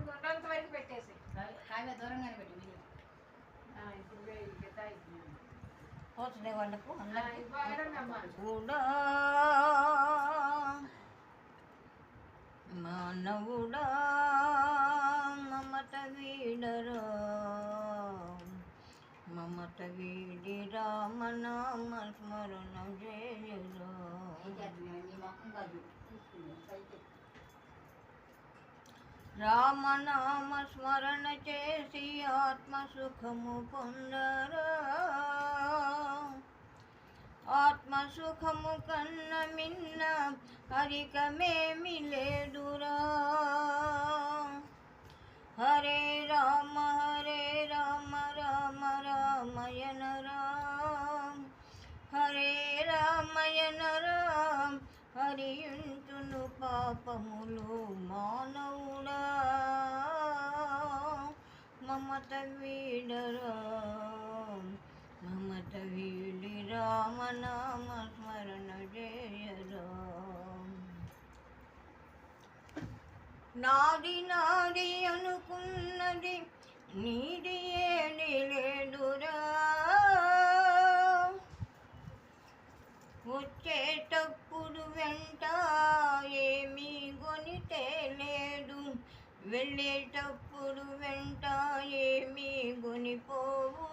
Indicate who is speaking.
Speaker 1: వరకు పెట్టేసి
Speaker 2: హాయిగా దూరంగానే పెట్టి వీడియో
Speaker 3: పోతుంది వాళ్ళకు కూడా మానవుడా మమత వీడరా మమత వీడి రామనామ స్మరణ చేయరా రామనామ స్మరణ చేసి ఆత్మసుఖము పొందరా ఆత్మసుఖము కన్న మిన్న హరికమేమి లేదురా హరే రామ రామ రామయన రామ హరే రామయన రామ హరియుంతును పాపములు మానవుడా మమత వీడరా మమత వీడి రామనామ స్మరణ చేయరా నాది నాది అనుకున్నది నీది ఏది లేదురా వచ్చేటప్పుడు వెంట ఏమీ కొనితే లేదు వెళ్ళేటప్పుడు వెంట ఏమీ కొనిపోవు